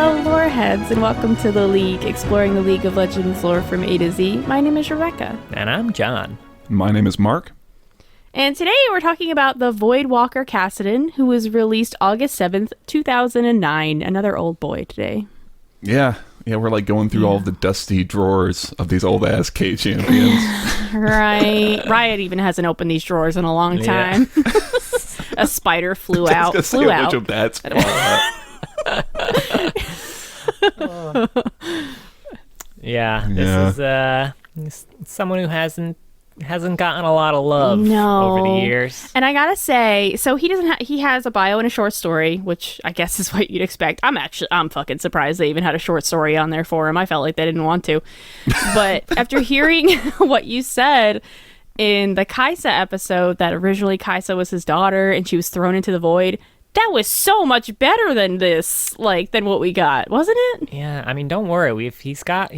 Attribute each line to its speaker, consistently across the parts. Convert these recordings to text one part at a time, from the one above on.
Speaker 1: Hello, loreheads, and welcome to The League, exploring the League of Legends lore from A to Z. My name is Rebecca.
Speaker 2: And I'm John.
Speaker 3: My name is Mark.
Speaker 1: And today we're talking about the Voidwalker Kassadin, who was released August 7th, 2009. Another old boy today.
Speaker 3: Yeah, we're like going through all of the dusty drawers of these old-ass K champions.
Speaker 1: Right. Riot even hasn't opened these drawers in a long time. A spider flew out.
Speaker 3: Flew out. Of that's
Speaker 2: This is someone who hasn't gotten a lot of love over the years.
Speaker 1: And I gotta say, so he has a bio and a short story, which I guess is what you'd expect. I'm fucking surprised they even had a short story on there for him. I felt like they didn't want to. But after hearing what you said in the Kaisa episode, that originally Kaisa was his daughter and she was thrown into the void, that was so much better than this, than what we got, wasn't it?
Speaker 2: Yeah, I mean, don't worry. He's got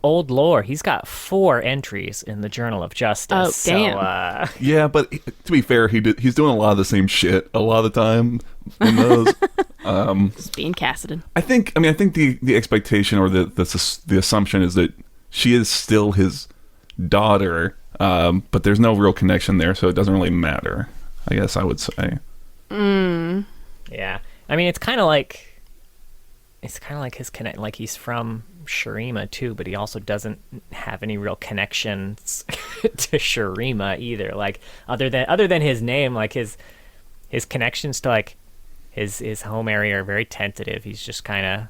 Speaker 2: old lore. He's got 4 entries in the Journal of Justice.
Speaker 1: Oh, damn.
Speaker 3: Yeah, but to be fair, he's doing a lot of the same shit a lot of the time in those.
Speaker 1: Just being Kassadin.
Speaker 3: I think the expectation or the assumption is that she is still his daughter, but there's no real connection there, so it doesn't really matter, I guess I would say.
Speaker 2: Yeah, I mean, it's kind of like his connect. Like, he's from Shurima too, but he also doesn't have any real connections to Shurima either. Like, other than his name, like his connections to like his home area are very tentative. He's just kind of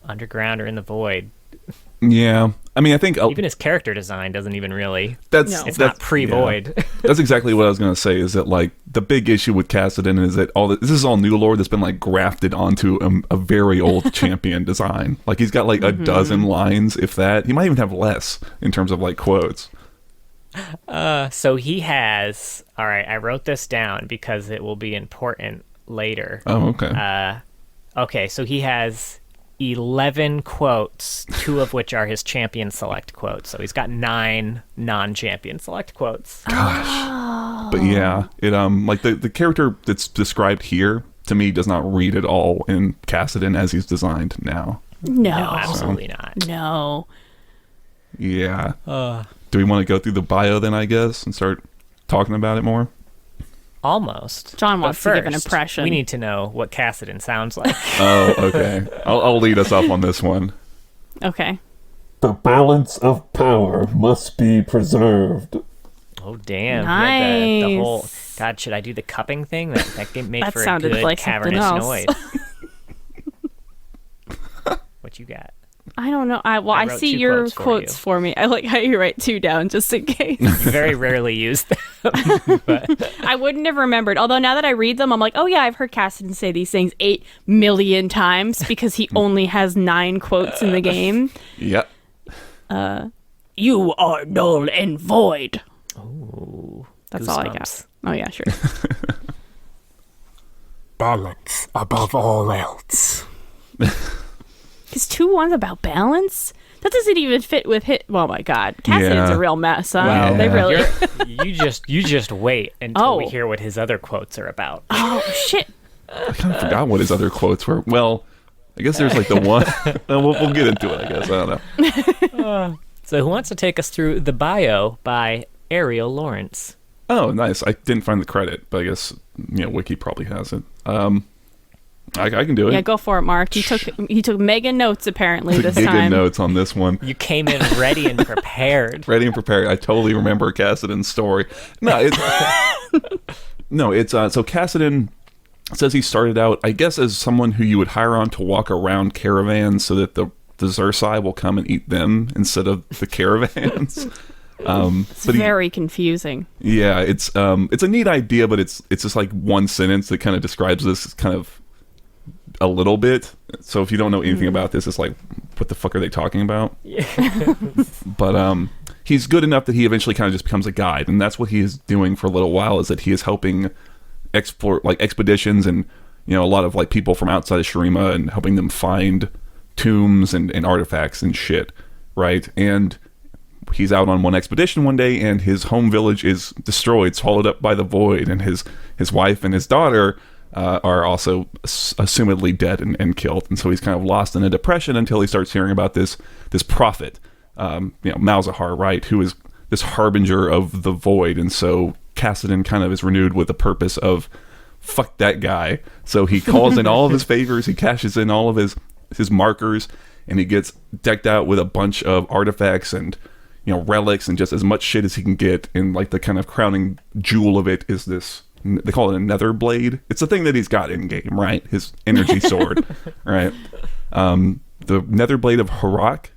Speaker 2: underground or in the void.
Speaker 3: Yeah, I mean, I think
Speaker 2: even his character design doesn't even really. It's not pre-void.
Speaker 3: Yeah. That's exactly what I was gonna say. Is that like the big issue with Kassadin is that this is all new lore that's been like grafted onto a very old champion design. Like, he's got like a dozen lines, if that. He might even have less in terms of like quotes.
Speaker 2: So he has. All right, I wrote this down because it will be important later.
Speaker 3: Oh, okay.
Speaker 2: Okay, so he has 11 quotes, 2 of which are his champion select quotes. So he's got 9 non-champion select quotes.
Speaker 3: Gosh. But yeah, it like the character that's described here to me does not read at all in Kassadin as he's designed now.
Speaker 1: No,
Speaker 2: absolutely not.
Speaker 1: No.
Speaker 3: Yeah. Do we want to go through the bio then, I guess, and start talking about it more?
Speaker 2: Almost.
Speaker 1: John wants to give an impression.
Speaker 2: We need to know what Kassadin sounds like.
Speaker 3: Oh, okay. I'll lead us off on this one.
Speaker 1: Okay.
Speaker 4: The balance of power must be preserved.
Speaker 2: Oh, damn.
Speaker 1: Nice.
Speaker 2: The whole... God, should I do the cupping thing? That game made
Speaker 1: That
Speaker 2: for a
Speaker 1: sounded
Speaker 2: good
Speaker 1: like
Speaker 2: cavernous
Speaker 1: something
Speaker 2: noise. What you got?
Speaker 1: I don't know. I see your quotes for me. I like how you write 2 down just in case.
Speaker 2: You very rarely use them. But
Speaker 1: I wouldn't have remembered. Although now that I read them, I'm like, oh yeah, I've heard Kassadin say these things 8 million times because he only has 9 quotes in the game.
Speaker 3: Yep.
Speaker 1: You are null and void.
Speaker 2: Ooh,
Speaker 1: that's all I got. Oh yeah, sure.
Speaker 4: Balance above all else.
Speaker 1: His 2 ones about balance? That doesn't even fit with hit. Oh my god, Kassadin's a real mess, huh?
Speaker 3: Wow.
Speaker 1: They really.
Speaker 2: You just wait until we hear what his other quotes are about.
Speaker 1: Oh shit!
Speaker 3: I kind of forgot what his other quotes were. Well, I guess there's like the one. We'll get into it, I guess. I don't know.
Speaker 2: So who wants to take us through the bio by Ariel Lawrence?
Speaker 3: Oh, nice. I didn't find the credit, but I guess Wiki probably has it. I can do it.
Speaker 1: Yeah, go for it, Mark. He took mega notes apparently this
Speaker 3: giga
Speaker 1: time.
Speaker 3: Notes on this one.
Speaker 2: You came in ready and prepared.
Speaker 3: Ready and prepared. I totally remember Kassadin's story. No, it's so Kassadin says he started out, I guess, as someone who you would hire on to walk around caravans so that the Xerxai will come and eat them instead of the caravans.
Speaker 1: It's very confusing.
Speaker 3: Yeah, it's a neat idea, but it's just like one sentence that kind of describes this kind of a little bit. So if you don't know anything about this, it's like, what the fuck are they talking about? Yeah. But he's good enough that he eventually kind of just becomes a guide, and that's what he is doing for a little while, is that he is helping explore like expeditions and a lot of like people from outside of Shurima and helping them find tombs and artifacts and shit, right? And he's out on one expedition one day, and his home village is destroyed, swallowed up by the void, and his wife and his daughter are also assumedly dead and killed, and so he's kind of lost in a depression until he starts hearing about this prophet, Malzahar, right, who is this harbinger of the void. And so Kassadin kind of is renewed with the purpose of fuck that guy. So he calls in all of his favors, he cashes in all of his markers, and he gets decked out with a bunch of artifacts and relics and just as much shit as he can get. And like the kind of crowning jewel of it is this, they call it a nether blade. It's the thing that he's got in game, right? His energy sword, right? The nether blade of Harak,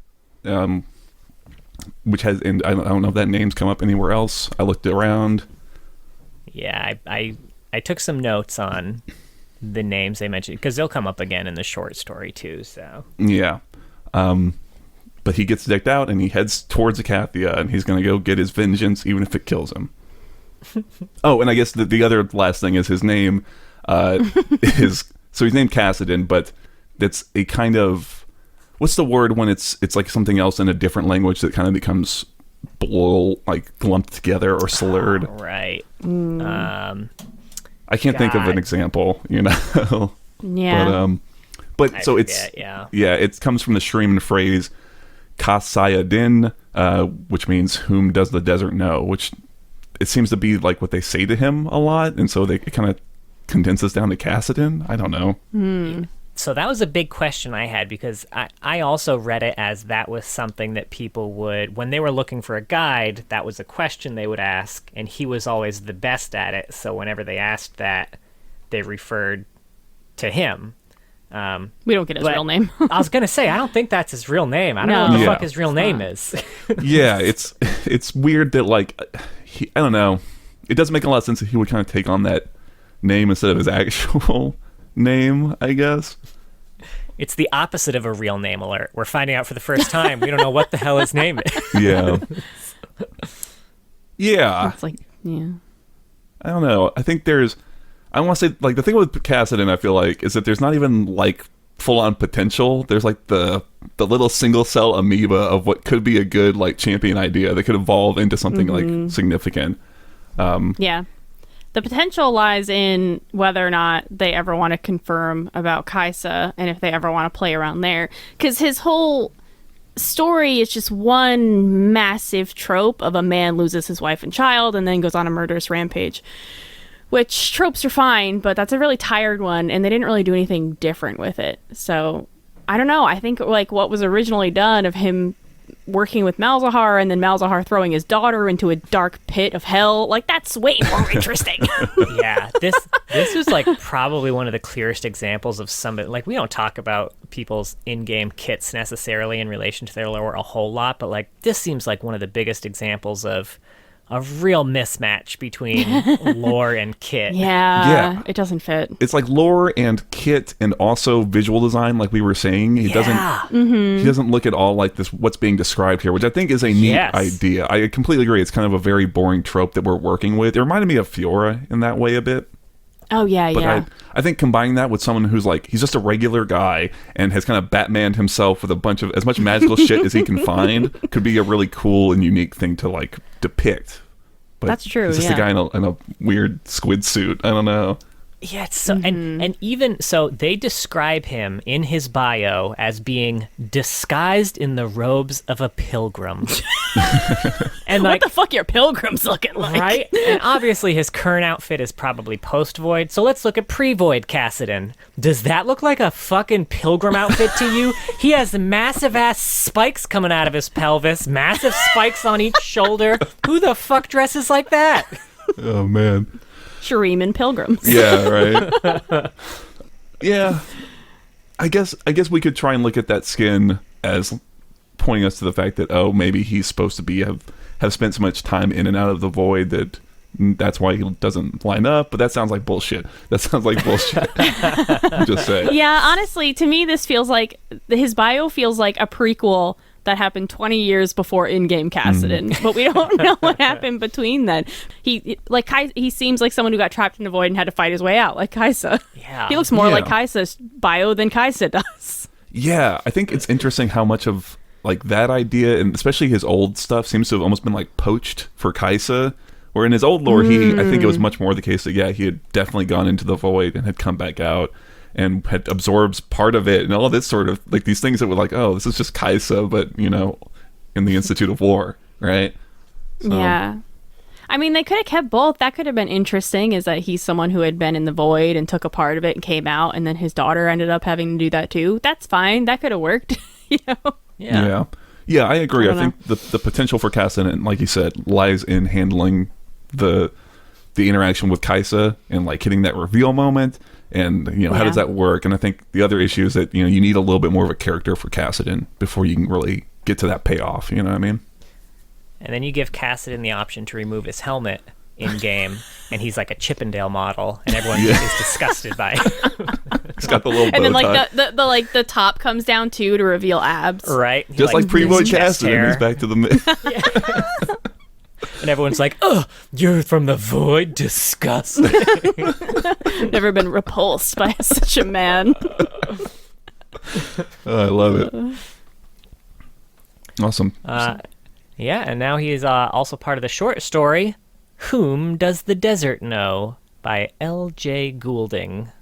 Speaker 3: which has, and I don't know if that name's come up anywhere else. I looked around.
Speaker 2: Yeah, I took some notes on the names they mentioned because they'll come up again in the short story too. So
Speaker 3: yeah, but he gets decked out and he heads towards Acathia, and he's gonna go get his vengeance, even if it kills him. Oh, and I guess the other last thing is his name is, so he's named Kassadin, but that's a kind of, what's the word when it's like something else in a different language that kind of becomes lumped together or slurred.
Speaker 2: Oh, right.
Speaker 3: I can't think of an example,
Speaker 1: Yeah.
Speaker 3: But so it's it comes from the Shriman phrase Kassadin, which means "whom does the desert know," which it seems to be like what they say to him a lot, and so it kind of condenses down to Kassadin. I don't know.
Speaker 2: So that was a big question I had, because I also read it as that was something that people would, when they were looking for a guide, that was a question they would ask, and he was always the best at it. So whenever they asked that, they referred to him.
Speaker 1: We don't get his real name.
Speaker 2: I was going to say, I don't think that's his real name. I don't know what the fuck his real name is.
Speaker 3: Yeah, it's weird that, like, I don't know. It doesn't make a lot of sense that he would kind of take on that name instead of his actual name, I guess.
Speaker 2: It's the opposite of a real name alert. We're finding out for the first time. We don't know what the hell his name is.
Speaker 3: Yeah. Yeah.
Speaker 1: It's like, yeah.
Speaker 3: I don't know. I think I want to say, like, the thing with Kassadin, I feel like, is that there's not even, like, full-on potential. There's, like, the little single-cell amoeba of what could be a good, like, champion idea that could evolve into something, like, significant.
Speaker 1: Yeah. The potential lies in whether or not they ever want to confirm about Kaisa and if they ever want to play around there. Because his whole story is just one massive trope of a man loses his wife and child and then goes on a murderous rampage. Which tropes are fine, but that's a really tired one, and they didn't really do anything different with it. So, I don't know. I think, like, what was originally done of him working with Malzahar and then Malzahar throwing his daughter into a dark pit of hell, like, that's way more interesting.
Speaker 2: Yeah, this is like probably one of the clearest examples of somebody, like, we don't talk about people's in-game kits necessarily in relation to their lore a whole lot, but like this seems like one of the biggest examples of a real mismatch between lore and kit.
Speaker 1: Yeah, it doesn't fit.
Speaker 3: It's like lore and kit and also visual design, like we were saying. He doesn't look at all like this, what's being described here, which I think is a neat idea. I completely agree. It's kind of a very boring trope that we're working with. It reminded me of Fiora in that way a bit.
Speaker 1: Oh, yeah,
Speaker 3: but I think combining that with someone who's like, he's just a regular guy and has kind of Batmaned himself with a bunch of as much magical shit as he can find could be a really cool and unique thing to, like, depict. But
Speaker 1: that's true.
Speaker 3: It's just a guy in a weird squid suit. I don't know.
Speaker 2: Yeah, it's so, and even so, they describe him in his bio as being disguised in the robes of a pilgrim. And like,
Speaker 1: what the fuck are pilgrims looking like?
Speaker 2: Right? And obviously his current outfit is probably post-void, so let's look at pre-void Kassadin. Does that look like a fucking pilgrim outfit to you? He has massive-ass spikes coming out of his pelvis, massive spikes on each shoulder. Who the fuck dresses like that?
Speaker 3: Oh, man.
Speaker 1: Shuriman pilgrims.
Speaker 3: Yeah, right. Yeah. I guess we could try and look at that skin as pointing us to the fact that, oh, maybe he's supposed to be have spent so much time in and out of the void that's why he doesn't line up, but that sounds like bullshit. I'm just saying.
Speaker 1: Yeah, honestly, to me this feels like his bio feels like a prequel that happened 20 years before in-game Kassadin, but we don't know what happened between then. He seems like someone who got trapped in the void and had to fight his way out, like Kaisa.
Speaker 2: Yeah.
Speaker 1: He looks more like Kaisa's bio than Kaisa does.
Speaker 3: Yeah, I think it's interesting how much of, like, that idea, and especially his old stuff, seems to have almost been, like, poached for Kaisa, Where in his old lore, I think it was much more the case that, yeah, he had definitely gone into the void and had come back out and had absorbed part of it and all this sort of, like, these things that were like, oh, this is just Kaisa, but, you know, in the Institute of War, right? So,
Speaker 1: yeah. I mean, they could have kept both. That could have been interesting, is that he's someone who had been in the void and took a part of it and came out, and then his daughter ended up having to do that too. That's fine. That could have worked, you know?
Speaker 3: Yeah. Yeah, I agree. I think the potential for Kassadin, like you said, lies in handling the interaction with Kaisa and, like, hitting that reveal moment, and, you know, how does that work? And I think the other issue is that, you know, you need a little bit more of a character for Kassadin before you can really get to that payoff, you know what I mean?
Speaker 2: And then you give Kassadin the option to remove his helmet in game, and he's like a Chippendale model, and everyone is disgusted by it.
Speaker 3: He's got the little bow
Speaker 1: and then, like,
Speaker 3: tie.
Speaker 1: the like the top comes down too to reveal abs.
Speaker 2: Right? He,
Speaker 3: Just like pre-void
Speaker 2: chest
Speaker 3: Kassadin,
Speaker 2: hair.
Speaker 3: he's back to the
Speaker 2: And everyone's like, "Oh, you're from the void, disgusting."
Speaker 1: Never been repulsed by such a man.
Speaker 3: I love it. Awesome.
Speaker 2: Yeah, and now he is also part of the short story, Whom Does the Desert Know? By L.J. Goulding.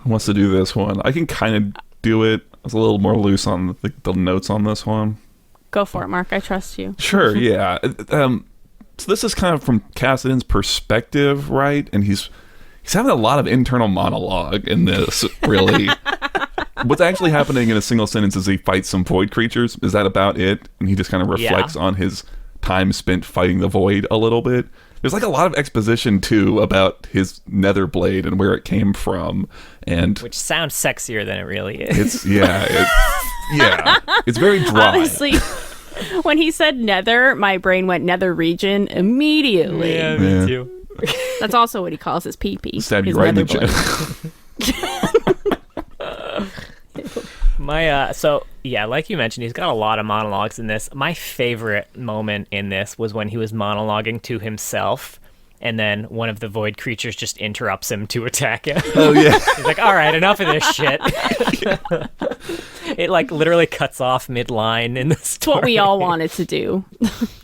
Speaker 3: Who wants to do this one? I can kind of do it. I was a little more loose on the notes on this one.
Speaker 1: Go for it, Mark. I trust you.
Speaker 3: Sure, yeah. So this is kind of from Kassadin's perspective, right? And he's having a lot of internal monologue in this, really. What's actually happening in a single sentence is he fights some void creatures. Is that about it? And he just kind of reflects on his time spent fighting the void a little bit. There's like a lot of exposition too about his nether blade and where it came from, and
Speaker 2: Which sounds sexier than it really is.
Speaker 3: It's very dry.
Speaker 1: Honestly, when he said nether, my brain went nether region immediately.
Speaker 2: Yeah, me too.
Speaker 1: That's also what he calls his pee-pee.
Speaker 3: Stab you
Speaker 1: his
Speaker 3: right in the
Speaker 1: nether
Speaker 3: chin.
Speaker 2: Like you mentioned, he's got a lot of monologues in this. My favorite moment in this was when he was monologuing to himself, and then one of the void creatures just interrupts him to attack him.
Speaker 3: Oh yeah.
Speaker 2: He's like, "All right, enough of this shit." It like literally cuts off mid-line in the story.
Speaker 1: It's what we all wanted to do.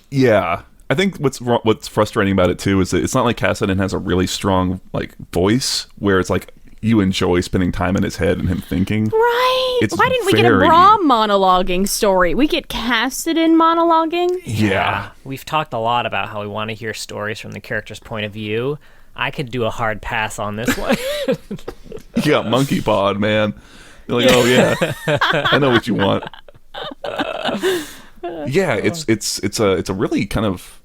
Speaker 3: Yeah. I think what's frustrating about it too is that it's not like Kassadin has a really strong like voice where it's like you enjoy spending time in his head and him thinking.
Speaker 1: Right.
Speaker 3: It's
Speaker 1: Why didn't we get a Braum monologuing story? We get Kassadin monologuing?
Speaker 3: Yeah.
Speaker 2: We've talked a lot about how we want to hear stories from the character's point of view. I could do a hard pass on this one.
Speaker 3: You got monkey pod, man. You're like, oh yeah, I know what you want. Yeah, it's a really kind of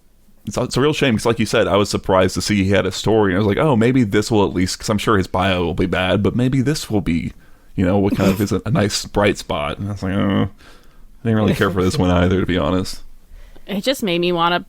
Speaker 3: it's a real shame because, like you said, I was surprised to see he had a story, and I was like, oh, maybe this will at least, because I'm sure his bio will be bad, but maybe this will be, you know, what kind of is a nice bright spot. And I was like, oh, I didn't really care for this one either, to be honest.
Speaker 1: It just made me want to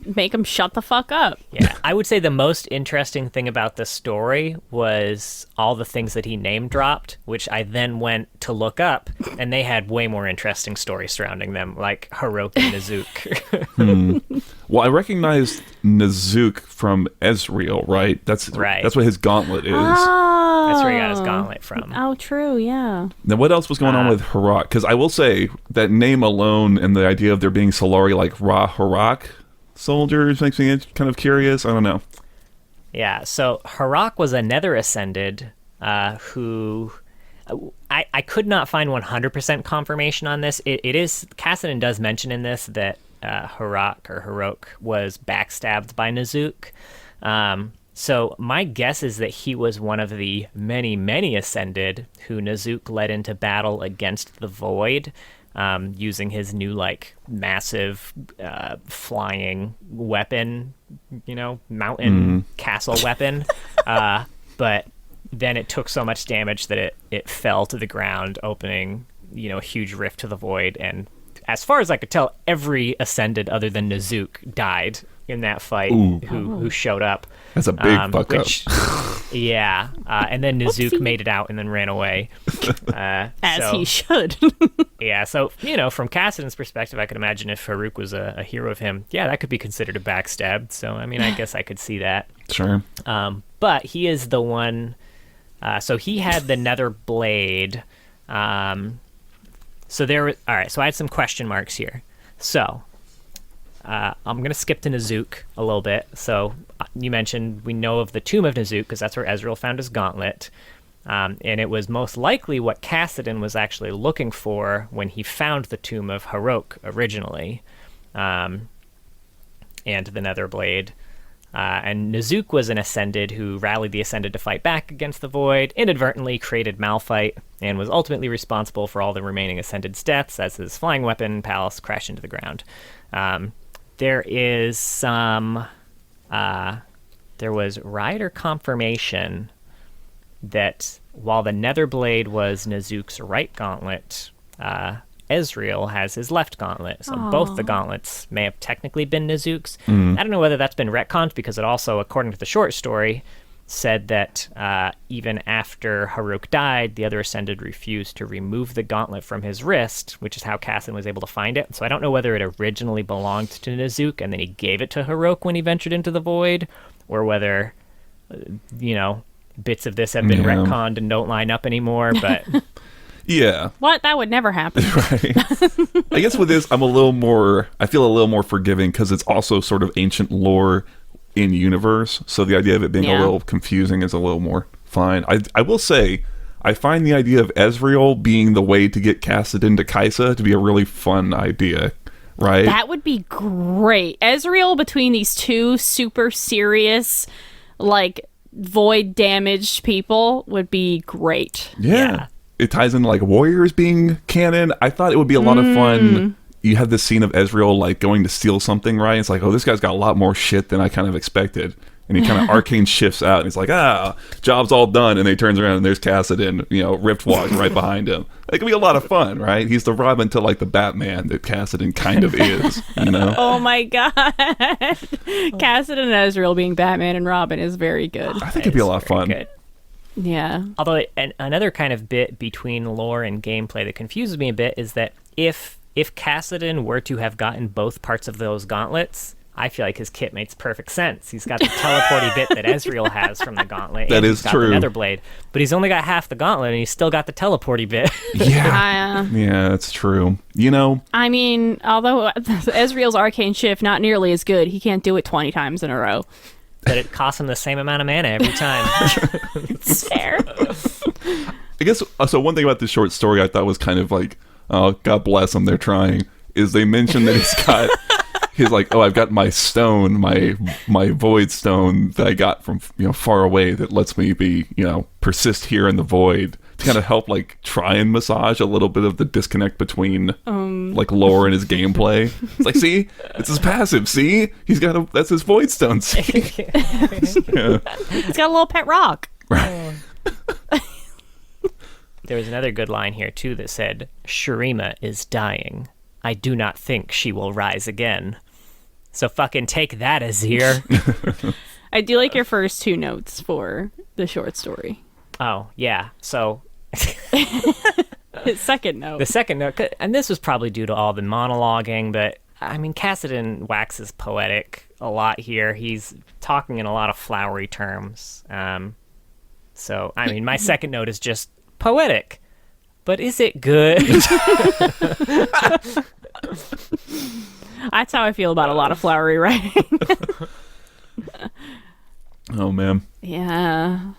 Speaker 1: make him shut the fuck up.
Speaker 2: Yeah, I would say the most interesting thing about the story was all the things that he name dropped, which I then went to look up, and they had way more interesting stories surrounding them, like Hiroki Nazook.
Speaker 3: Well, I recognized Nazook from Ezreal, right? That's
Speaker 2: Right.
Speaker 3: That's what his gauntlet is.
Speaker 1: Oh.
Speaker 2: That's where he got his gauntlet from.
Speaker 1: Oh, true, yeah.
Speaker 3: Now, what else was going on with Harak? Because I will say that name alone and the idea of there being Solari like Ra Harak soldiers makes me kind of curious. I don't know.
Speaker 2: Yeah, so Harak was a Nether Ascended who... I could not find 100% confirmation on this. It is... Kassadin does mention in this that Hirok was backstabbed by Nazook. So my guess is that he was one of the many, many Ascended who Nazook led into battle against the Void, using his new, like, massive flying weapon, you know, mountain castle weapon. But then it took so much damage that it fell to the ground, opening, you know, a huge rift to the Void. And as far as I could tell, every Ascended other than Nazook died in that fight who showed up.
Speaker 3: That's a big fuck up.
Speaker 2: Yeah. And then Nazook made it out and then ran away.
Speaker 1: As he should.
Speaker 2: Yeah, so, you know, from Kassadin's perspective, I could imagine if Farouk was a hero of him, yeah, that could be considered a backstab. So, I mean, I guess I could see that.
Speaker 3: Sure.
Speaker 2: But he is the one... so he had the Nether Blade. So there... All right, so I had some question marks here. So, I'm going to skip to Nazook a little bit. So you mentioned we know of the Tomb of Nazook because that's where Ezreal found his gauntlet. And it was most likely what Kassadin was actually looking for when he found the Tomb of Harok originally, and the Netherblade. And Nazook was an Ascended who rallied the Ascended to fight back against the Void, inadvertently created Malphite, and was ultimately responsible for all the remaining Ascended's deaths as his flying weapon, Palace, crashed into the ground. There is some... there was Riot confirmation that while the Netherblade was Nazook's right gauntlet, Ezreal has his left gauntlet. So both the gauntlets may have technically been Nazook's. I don't know whether that's been retconned because it also, according to the short story, said that even after Harok died, the other Ascended refused to remove the gauntlet from his wrist, which is how Kassadin was able to find it. So I don't know whether it originally belonged to Nazook and then he gave it to Harok when he ventured into the Void, or whether, bits of this have been retconned and don't line up anymore, but...
Speaker 3: Yeah.
Speaker 1: What? That would never happen.
Speaker 3: Right. I guess with this, I feel a little more forgiving because it's also sort of ancient lore in universe. So the idea of it being a little confusing is a little more fine. I will say, I find the idea of Ezreal being the way to get Kassadin to Kaisa to be a really fun idea. Right?
Speaker 1: That would be great. Ezreal between these two super serious, void damaged people would be great.
Speaker 3: Yeah. It ties into warriors being canon. I thought it would be a lot of fun. You have this scene of Ezreal going to steal something, right? It's like, oh, this guy's got a lot more shit than I kind of expected. And he kind of arcane shifts out and he's like, job's all done. And then he turns around and there's Kassadin, Rift walking right behind him. It could be a lot of fun, right? He's the Robin to the Batman that Kassadin kind of is,
Speaker 1: Oh my god. Kassadin and Ezreal being Batman and Robin is very good.
Speaker 3: I think it'd be a lot of fun.
Speaker 2: Good.
Speaker 1: Yeah.
Speaker 2: Although another kind of bit between lore and gameplay that confuses me a bit is that if Kassadin were to have gotten both parts of those gauntlets, I feel like his kit makes perfect sense. He's got the teleporty bit that Ezreal has from the gauntlet.
Speaker 3: That
Speaker 2: and
Speaker 3: is
Speaker 2: he's got
Speaker 3: true.
Speaker 2: The Netherblade, but he's only got half the gauntlet, and he's still got the teleporty bit.
Speaker 3: Yeah. Yeah, that's true.
Speaker 1: I mean, although Ezreal's arcane shift not nearly as good, he can't do it 20 times in a row.
Speaker 2: But it costs him the same amount of mana every time.
Speaker 1: It's fair.
Speaker 3: I guess, so one thing about this short story I thought was kind of oh, God bless them, they're trying, is they mentioned that he's like, I've got my stone, my void stone that I got from far away that lets me be persist here in the void to kind of help try and massage a little bit of the disconnect between lore and his gameplay. It's like, see, it's his passive. See, that's his void stone. See? Yeah.
Speaker 1: He's got a little pet rock.
Speaker 3: Right.
Speaker 2: There was another good line here too that said, "Shurima is dying. I do not think she will rise again." So fucking take that, Azir.
Speaker 1: I do like your first two notes for the short story.
Speaker 2: Oh, yeah. So
Speaker 1: His second note.
Speaker 2: The second note, and this was probably due to all the monologuing, but I mean, Kassadin waxes poetic a lot here. He's talking in a lot of flowery terms. So, I mean, my second note is just poetic. But is it good?
Speaker 1: That's how I feel about a lot of flowery writing.
Speaker 3: Oh, man.
Speaker 1: Yeah.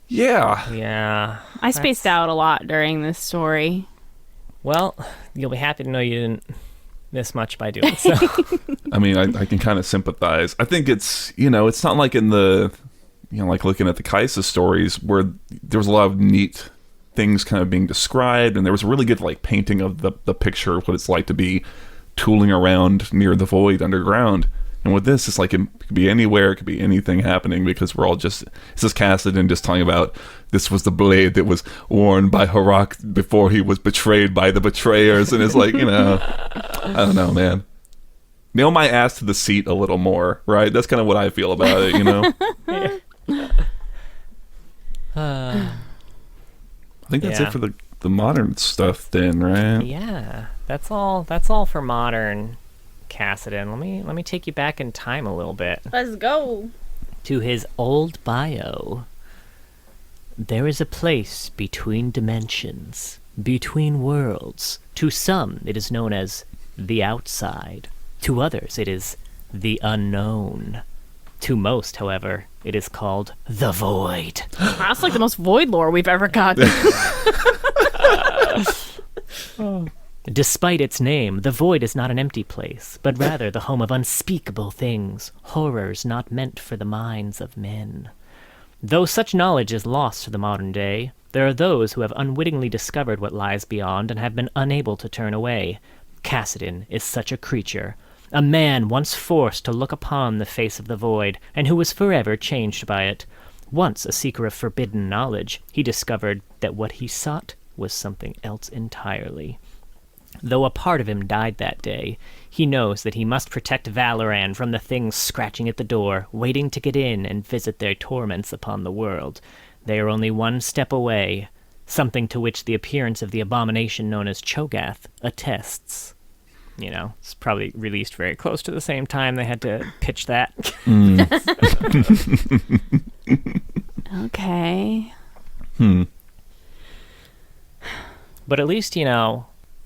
Speaker 3: Yeah.
Speaker 2: Yeah.
Speaker 1: I spaced out a lot during this story.
Speaker 2: Well, you'll be happy to know you didn't miss much by doing so.
Speaker 3: I mean, I can kind of sympathize. I think it's, it's not like in the, like looking at the Kaisa stories where there was a lot of neat things kind of being described, and there was a really good painting of the picture of what it's like to be tooling around near the void underground. And with this, it's it could be anywhere, it could be anything happening, because we're all just, it's just Kassadin just talking about this was the blade that was worn by Harok before he was betrayed by the betrayers, and it's I don't know, man. Nail my ass to the seat a little more, right? That's kind of what I feel about it, I think that's it for the modern stuff then, right?
Speaker 2: Yeah, that's all for modern Kassadin. Let me take you back in time a little bit.
Speaker 1: Let's go.
Speaker 2: To his old bio. There is a place between dimensions, between worlds. To some, it is known as the outside. To others, it is the unknown. To most, however, it is called the void.
Speaker 1: That's like the most void lore we've ever gotten.
Speaker 2: Despite its name, the void is not an empty place, but rather the home of unspeakable things, horrors not meant for the minds of men. Though such knowledge is lost to the modern day, there are those who have unwittingly discovered what lies beyond and have been unable to turn away. Kassadin is such a creature, a man once forced to look upon the face of the void, and who was forever changed by it. Once a seeker of forbidden knowledge, he discovered that what he sought was something else entirely. Though a part of him died that day, he knows that he must protect Valoran from the things scratching at the door, waiting to get in and visit their torments upon the world. They are only one step away, something to which the appearance of the abomination known as Cho'Gath attests. You know, it's probably released very close to the same time they had to pitch that.
Speaker 1: Okay.
Speaker 2: But at least,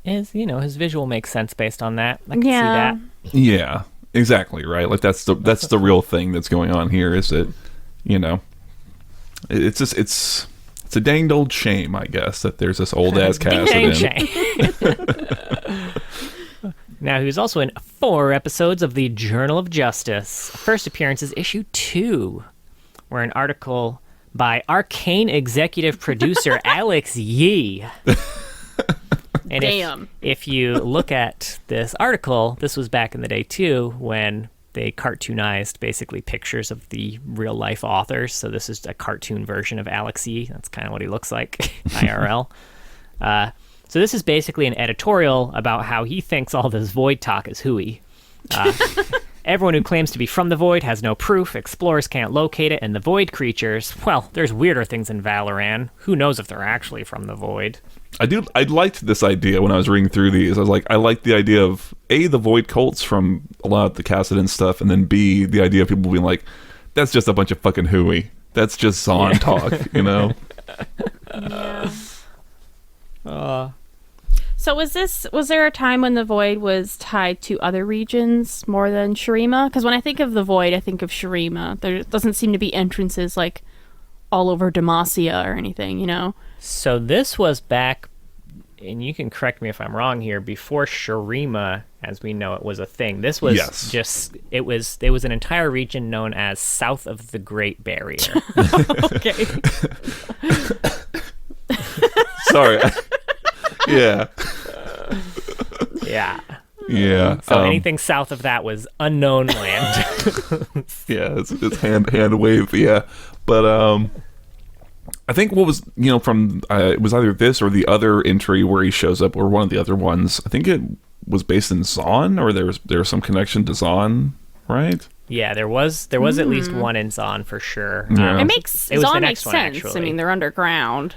Speaker 2: his visual makes sense based on that. I can see that.
Speaker 3: Yeah, exactly, right? Like that's the real thing that's going on here is that, it's just it's a danged old shame, I guess, that there's this old ass Kassadin.
Speaker 2: Now, he was also in 4 episodes of the Journal of Justice. First appearance is issue 2, where an article by Arcane executive producer Alex Yee. And
Speaker 1: Damn.
Speaker 2: If you look at this article, this was back in the day too, when they cartoonized basically pictures of the real life authors. So this is a cartoon version of Alex Yee. That's kind of what he looks like, IRL. So this is basically an editorial about how he thinks all this void talk is hooey. Everyone who claims to be from the void has no proof, explorers can't locate it, and the void creatures, well, there's weirder things in Valoran. Who knows if they're actually from the void?
Speaker 3: I liked this idea when I was reading through these. I was like, I like the idea of A, the void cults from a lot of the Kassadin stuff, and then B, the idea of people being like, that's just a bunch of fucking hooey. That's just Zon talk,
Speaker 1: Yeah. So was there a time when the void was tied to other regions more than Shurima? Because when I think of the void, I think of Shurima. There doesn't seem to be entrances like all over Demacia or anything,
Speaker 2: So this was back, and you can correct me if I'm wrong here, before Shurima, as we know it, was a thing. This was there was an entire region known as South of the Great Barrier.
Speaker 1: Okay.
Speaker 3: Sorry. Yeah.
Speaker 2: Yeah.
Speaker 3: Yeah.
Speaker 2: So anything south of that was unknown land.
Speaker 3: Yeah, it's hand wave. Yeah, but I think what was from it was either this or the other entry where he shows up, or one of the other ones. I think it was based in Zon, or there was some connection to Zon, right?
Speaker 2: Yeah, there was at least one in Zon for sure.
Speaker 3: Yeah.
Speaker 1: It was Zon
Speaker 2: the
Speaker 1: makes
Speaker 2: next one,
Speaker 1: sense.
Speaker 2: actually.
Speaker 1: I mean, they're underground.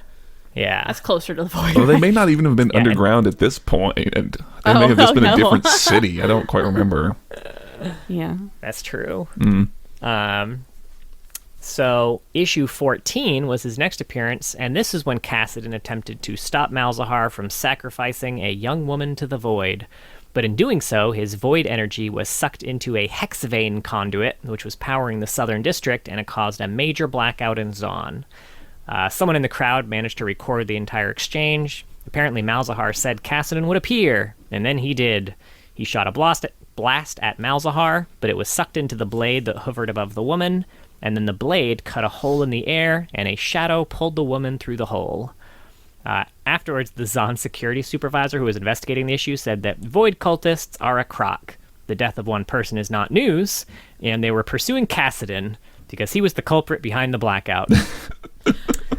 Speaker 2: Yeah.
Speaker 1: That's closer to the void.
Speaker 3: Well, they may not even have been
Speaker 2: Yeah,
Speaker 3: underground at this point, and they may have just been a different city. I don't quite remember.
Speaker 1: Yeah.
Speaker 2: That's true. So issue 14 was his next appearance, and this is when Kassadin attempted to stop Malzahar from sacrificing a young woman to the void. But in doing so, his void energy was sucked into a Hexvane conduit, which was powering the southern district, and it caused a major blackout in Zon. Someone in the crowd managed to record the entire exchange. Apparently Malzahar said Kassadin would appear, and then he did. He shot a blast at Malzahar, but it was sucked into the blade that hovered above the woman, and then the blade cut a hole in the air, and a shadow pulled the woman through the hole. Afterwards, the Zon security supervisor who was investigating the issue said that void cultists are a crock. The death of one person is not news, and they were pursuing Kassadin because he was the culprit behind the blackout.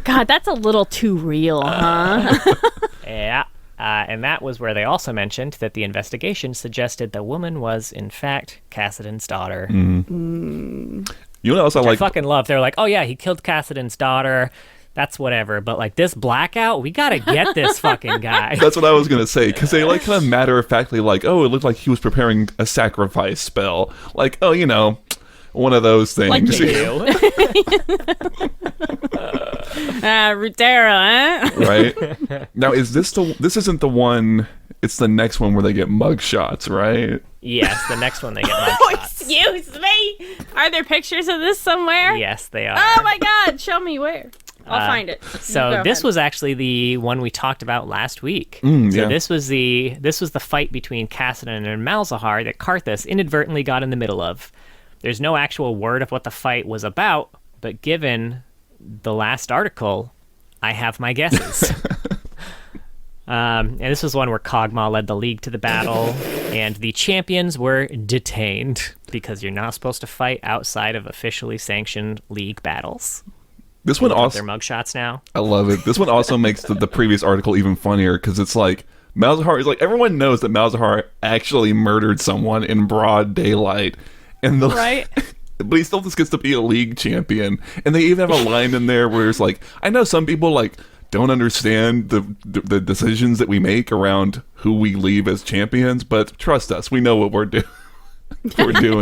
Speaker 1: God, that's a little too real, huh?
Speaker 2: Yeah. And that was where they also mentioned that the investigation suggested the woman was, in fact, Kassadin's daughter.
Speaker 3: You know what else I
Speaker 2: fucking love. They're like, oh yeah, he killed Kassadin's daughter. That's whatever. But like this blackout, we gotta get this fucking guy.
Speaker 3: That's what I was gonna say, because they like kind of matter-of-factly like, oh, it looked like he was preparing a sacrifice spell. Like, oh, one of those things.
Speaker 2: Like they do.
Speaker 1: Rutera, huh?
Speaker 3: Right? Now, this isn't the one... It's the next one where they get mug shots, right?
Speaker 2: Yes, the next one they get mug
Speaker 1: Oh,
Speaker 2: shots.
Speaker 1: excuse me. Are there pictures of this somewhere?
Speaker 2: Yes, they are.
Speaker 1: Oh my God! Show me where. I'll find it.
Speaker 2: So
Speaker 1: Go
Speaker 2: this
Speaker 1: ahead.
Speaker 2: was actually the one we talked about last week. So
Speaker 3: yeah.
Speaker 2: this was the fight between Kassadin and Malzahar that Karthus inadvertently got in the middle of. There's no actual word of what the fight was about, but given the last article, I have my guesses. And this was one where Kog'Maw led the league to the battle, and the champions were detained because you're not supposed to fight outside of officially sanctioned league battles.
Speaker 3: This one also,
Speaker 2: Their mugshots now.
Speaker 3: I love it. This one also makes the previous article even funnier because it's like Malzahar is like, everyone knows that Malzahar actually murdered someone in broad daylight, and the
Speaker 1: Right.
Speaker 3: but he still just gets to be a league champion. And they even have a line in there where it's like, I know some people like don't understand the decisions that we make around who we leave as champions, but trust us, we know what we're doing.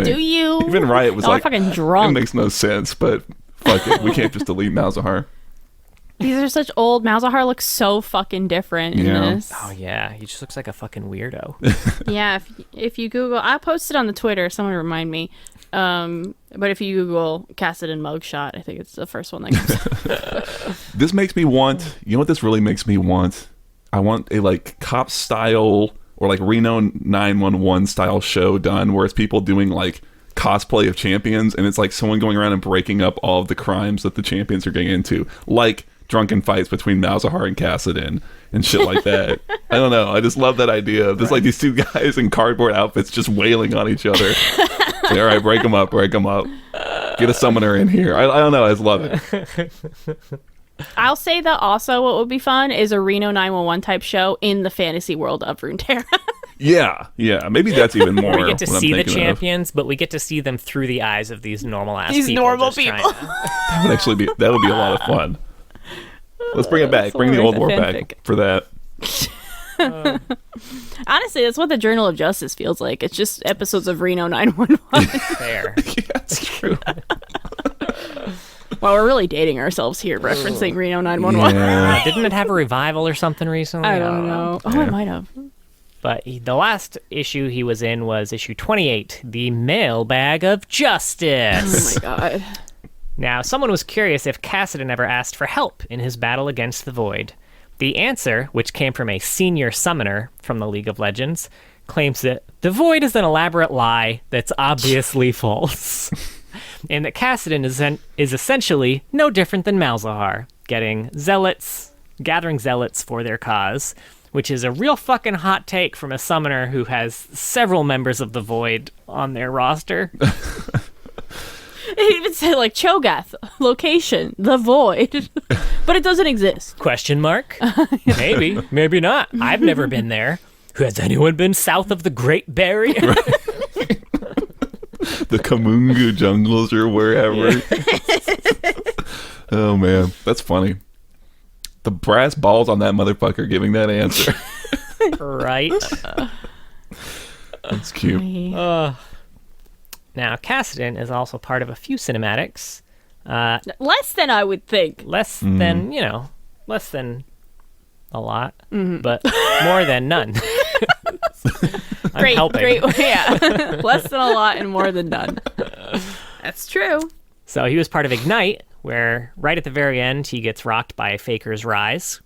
Speaker 1: Do you?
Speaker 3: Even Riot was
Speaker 1: Y'all are
Speaker 3: like,
Speaker 1: fucking
Speaker 3: it
Speaker 1: drunk.
Speaker 3: makes no sense, but fuck it, we can't just delete Malzahar.
Speaker 1: These are such old. Malzahar looks so fucking different in
Speaker 3: Yeah.
Speaker 1: this.
Speaker 2: Oh yeah, he just looks like a fucking weirdo.
Speaker 1: Yeah, if you Google, I posted on the Twitter. Someone remind me. But if you Google Kassadin mugshot, I think it's the first one that comes up.
Speaker 3: This makes me want, you know what this really makes me want? I want a like cop style or like Reno 911 style show done where it's people doing like cosplay of champions, and it's like someone going around and breaking up all of the crimes that the champions are getting into, like drunken fights between Malzahar and Kassadin and shit like that. I don't know. I just love that idea of just like these two guys in cardboard outfits just wailing on each other. It's like, all right, break them up. Get a summoner in here. I don't know. I just love it.
Speaker 1: I'll say that also what would be fun is a Reno 911 type show in the fantasy world of Runeterra.
Speaker 3: Yeah. Maybe that's even more.
Speaker 2: We get to
Speaker 3: what I'm
Speaker 2: see the
Speaker 3: thinking of.
Speaker 2: champions, but we get to see them through the eyes of these normal ass
Speaker 1: These
Speaker 2: people.
Speaker 1: normal
Speaker 2: just trying
Speaker 1: people.
Speaker 2: to-
Speaker 3: That would be a lot of fun. Let's bring it back.
Speaker 1: That's
Speaker 3: Bring the old war
Speaker 1: hilarious,
Speaker 3: back for that.
Speaker 1: Honestly, that's what the Journal of Justice feels like. It's just episodes of Reno 911.
Speaker 2: Fair.
Speaker 3: Yeah, that's true.
Speaker 1: Well, we're really dating ourselves here, referencing Reno 911.
Speaker 3: Yeah.
Speaker 2: Didn't it have a revival or something recently?
Speaker 1: I don't know. Oh, it might have.
Speaker 2: But the last issue he was in was issue 28, The Mailbag of Justice.
Speaker 1: Oh my god.
Speaker 2: Now, someone was curious if Kassadin ever asked for help in his battle against the Void. The answer, which came from a senior summoner from the League of Legends, claims that the Void is an elaborate lie that's obviously false, and that Kassadin is essentially no different than Malzahar, gathering zealots for their cause, which is a real fucking hot take from a summoner who has several members of the Void on their roster.
Speaker 1: It even said like Cho'Gath, location, the Void, but it doesn't exist.
Speaker 2: Question mark? Maybe, maybe not. I've never been there. Has anyone been south of the Great Barrier?
Speaker 3: The Kamungu jungles or wherever. Oh man, that's funny. The brass balls on that motherfucker giving that answer.
Speaker 2: Right.
Speaker 3: That's cute.
Speaker 2: Now, Kassadin is also part of a few cinematics.
Speaker 1: Less than I would think.
Speaker 2: Less than a lot, but more than none. I'm helping.
Speaker 1: Great. Yeah. Less than a lot and more than none. That's true.
Speaker 2: So he was part of Ignite, where right at the very end, he gets rocked by Faker's Rise.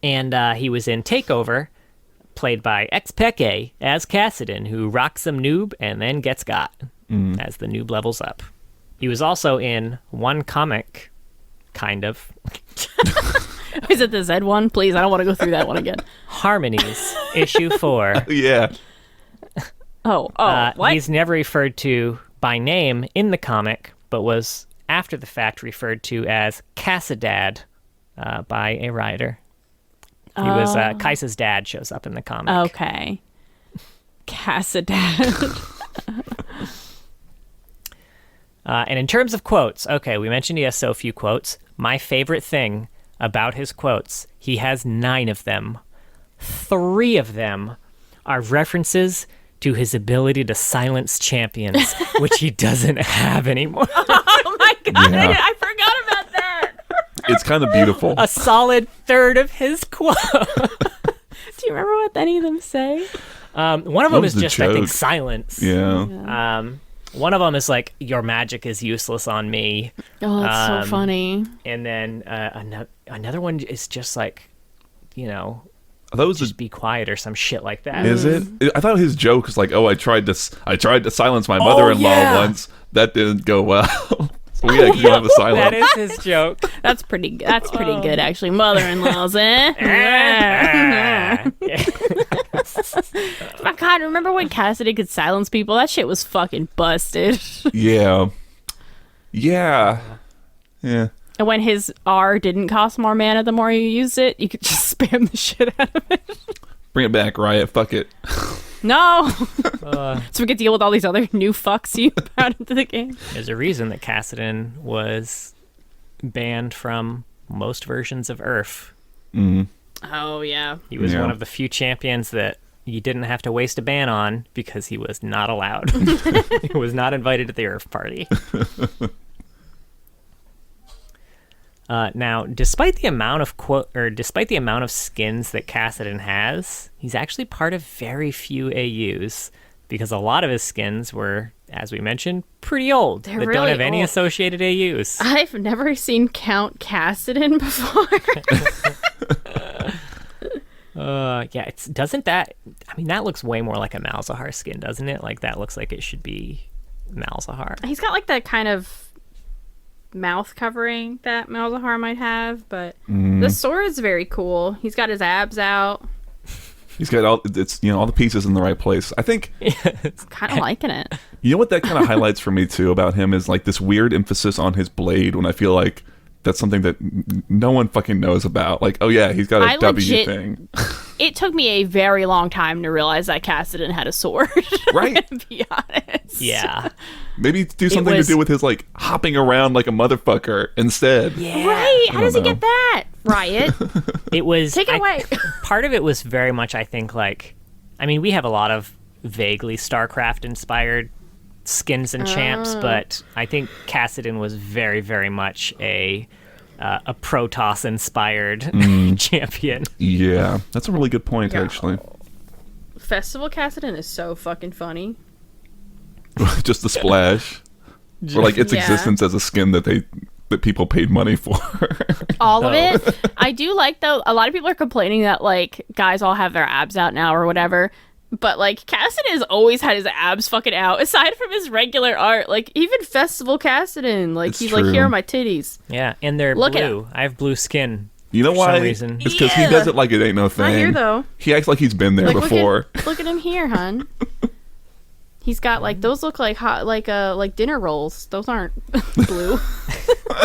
Speaker 2: And he was in Takeover, played by Xpeke as Kassadin, who rocks some noob and then gets got as the noob levels up. He was also in one comic, kind of.
Speaker 1: Is it the Z one? Please, I don't want to go through that one again.
Speaker 2: Harmonies, issue 4.
Speaker 3: Yeah.
Speaker 1: What?
Speaker 2: He's never referred to by name in the comic, but was after the fact referred to as Kassadad by a writer. He was Kaisa's dad shows up in the comic.
Speaker 1: Okay. Kassadin.
Speaker 2: And in terms of quotes, okay, we mentioned he has so few quotes. My favorite thing about his quotes, he has 9 of them. 3 of them are references to his ability to silence champions, which he doesn't have anymore.
Speaker 1: Oh my god,
Speaker 3: Yeah.
Speaker 1: I forgot about that.
Speaker 3: It's kind of beautiful.
Speaker 2: A solid third of his quote.
Speaker 1: Do you remember what any of them say?
Speaker 2: One of them is just, I think, silence.
Speaker 3: Yeah.
Speaker 2: One of them is like, your magic is useless on me.
Speaker 1: Oh, that's so funny.
Speaker 2: And then another one is just like, you know,
Speaker 3: I thought it was
Speaker 2: just be quiet or some shit like that.
Speaker 3: Is it? I thought his joke was like, "Oh, I tried to silence my mother-in-law once. That didn't go well." So we actually have a silence.
Speaker 2: That is his joke.
Speaker 1: That's pretty good, actually. Mother-in-laws, eh? My God, remember when Kassadin could silence people? That shit was fucking busted.
Speaker 3: Yeah.
Speaker 1: And when his R didn't cost more mana the more you used it, you could just spam the shit out of it.
Speaker 3: Bring it back, Riot. Fuck it.
Speaker 1: No! So we could deal with all these other new fucks you brought into the game.
Speaker 2: There's a reason that Kassadin was banned from most versions of Earth.
Speaker 3: Mm.
Speaker 1: Oh, yeah.
Speaker 2: He was one of the few champions that you didn't have to waste a ban on because he was not allowed. He was not invited to the Earth party. Now, despite the amount of skins that Kassadin has, he's actually part of very few AUs because a lot of his skins were, as we mentioned, pretty old. They
Speaker 1: really
Speaker 2: don't have any
Speaker 1: old.
Speaker 2: associated AUs.
Speaker 1: I've never seen Count Kassadin before.
Speaker 2: That looks way more like a Malzahar skin, doesn't it? Like, that looks like it should be Malzahar.
Speaker 1: He's got like that kind of mouth covering that Malzahar might have, but the sword's very cool. He's got his abs out.
Speaker 3: He's got all the pieces in the right place. I think
Speaker 1: Kind of liking it.
Speaker 3: you know what that kind of highlights for me too about him is like this weird emphasis on his blade when I feel like that's something that no one fucking knows about. Like, oh yeah, he's got a W thing.
Speaker 1: It took me a very long time to realize that Kassadin had a sword.
Speaker 3: Right.
Speaker 1: To be honest.
Speaker 2: Yeah.
Speaker 3: Maybe do something to do with his like hopping around like a motherfucker instead.
Speaker 2: Yeah.
Speaker 1: Right. How does he get that? Riot.
Speaker 2: It was...
Speaker 1: Take it away.
Speaker 2: Part of it was very much, I think, like... I mean, we have a lot of vaguely StarCraft-inspired skins and champs, but I think Kassadin was very, very much a Protoss-inspired champion.
Speaker 3: Yeah, that's a really good point, actually.
Speaker 1: Festival Kassadin is so fucking funny.
Speaker 3: Just the splash. Or like its
Speaker 1: Yeah.
Speaker 3: existence as a skin that people paid money for.
Speaker 1: All of it. I do like, though, a lot of people are complaining that, like, guys all have their abs out now or whatever. But, like, Kassadin has always had his abs fucking out, aside from his regular art. Like, even Festival Kassadin, like, he's like, here are my titties.
Speaker 2: Yeah, and they're
Speaker 1: Look at
Speaker 2: blue. I have blue skin.
Speaker 3: You know
Speaker 2: for
Speaker 3: why?
Speaker 2: some reason.
Speaker 3: It's because he does it like it ain't no thing.
Speaker 1: Not here, though.
Speaker 3: He acts like he's been there
Speaker 1: Like,
Speaker 3: before.
Speaker 1: Look at him here, hun. He's got, like, those look like hot, like dinner rolls. Those aren't blue.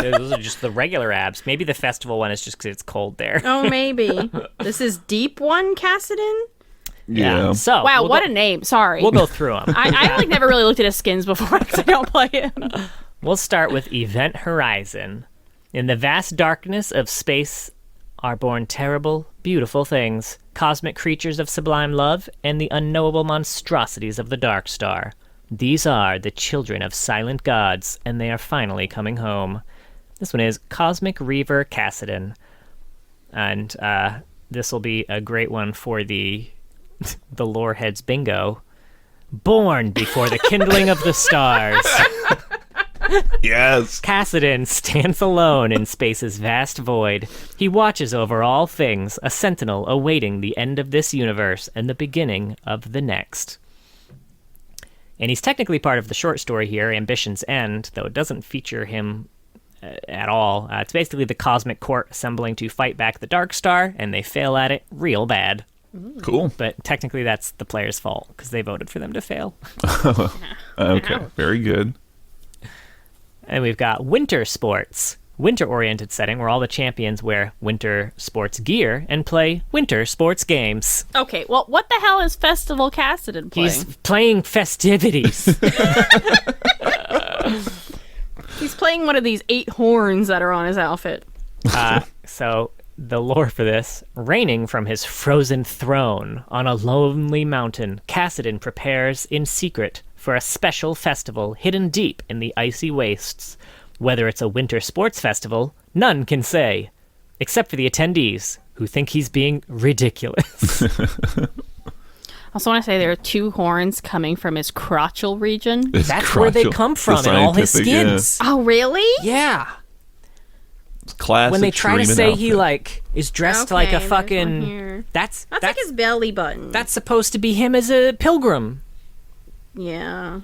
Speaker 2: Those are just the regular abs. Maybe the festival one is just because it's cold there.
Speaker 1: Oh, maybe. This is Deep One Kassadin?
Speaker 3: Yeah.
Speaker 2: So
Speaker 1: Wow, what a name. Sorry.
Speaker 2: We'll go through them.
Speaker 1: I like never really looked at his skins before because I don't play him.
Speaker 2: We'll start with Event Horizon. In the vast darkness of space are born terrible, beautiful things, cosmic creatures of sublime love, and the unknowable monstrosities of the Dark Star. These are the children of silent gods, and they are finally coming home. This one is Cosmic Reaver Kassadin. And this will be a great one for the Loreheads bingo. Born before the kindling of the stars.
Speaker 3: Yes.
Speaker 2: Kassadin stands alone in space's vast void. He watches over all things, a sentinel awaiting the end of this universe and the beginning of the next. And he's technically part of the short story here, Ambition's End, though it doesn't feature him at all. It's basically the Cosmic Court assembling to fight back the Dark Star, and they fail at it real bad.
Speaker 3: Cool.
Speaker 2: But technically that's the player's fault, because they voted for them to fail.
Speaker 3: Okay, very good.
Speaker 2: And we've got Winter Sports, winter-oriented setting where all the champions wear winter sports gear and play winter sports games.
Speaker 1: Okay, well, what the hell is Festival Kassadin playing?
Speaker 2: He's playing festivities.
Speaker 1: He's playing one of these 8 horns that are on his outfit.
Speaker 2: So the lore for this, reigning from his frozen throne on a lonely mountain, Kassadin prepares in secret for a special festival hidden deep in the icy wastes. Whether it's a winter sports festival, none can say, except for the attendees, who think he's being ridiculous.
Speaker 1: I also want to say there are 2 horns coming from his crotchal region.
Speaker 2: That's where they come from in all his skins.
Speaker 1: Oh, really?
Speaker 2: Yeah.
Speaker 3: Classic.
Speaker 2: When they try to
Speaker 3: Shuriman
Speaker 2: say
Speaker 3: outfit.
Speaker 2: he like is dressed like a
Speaker 1: there's one
Speaker 2: fucking
Speaker 1: here.
Speaker 2: that's
Speaker 1: like his belly button.
Speaker 2: that's supposed to be him as a pilgrim.
Speaker 1: Yeah.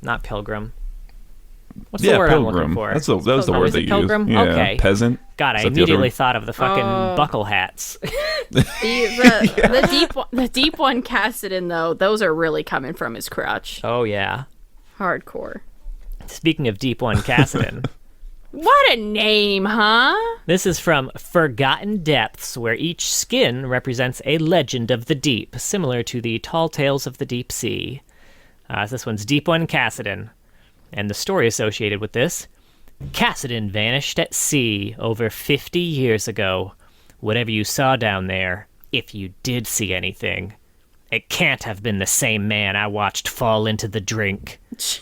Speaker 2: Not pilgrim. What's the word
Speaker 3: pilgrim.
Speaker 2: I'm looking for?
Speaker 3: That was the word
Speaker 2: Is
Speaker 3: they
Speaker 2: it pilgrim?
Speaker 3: used. Yeah,
Speaker 2: Okay.
Speaker 3: Peasant.
Speaker 2: God, I
Speaker 3: Is that the other
Speaker 2: immediately
Speaker 3: one?
Speaker 2: thought of the fucking buckle hats.
Speaker 1: The deep one Kassadin, though, those are really coming from his crotch.
Speaker 2: Oh yeah.
Speaker 1: Hardcore.
Speaker 2: Speaking of Deep One Kassadin,
Speaker 1: What a name, huh?
Speaker 2: this is from Forgotten Depths, where each skin represents a legend of the deep, similar to the Tall Tales of the Deep Sea. This one's Deep One Kassadin. And the story associated with this: Kassadin vanished at sea over 50 years ago. Whatever you saw down there, if you did see anything, it can't have been the same man I watched fall into the drink.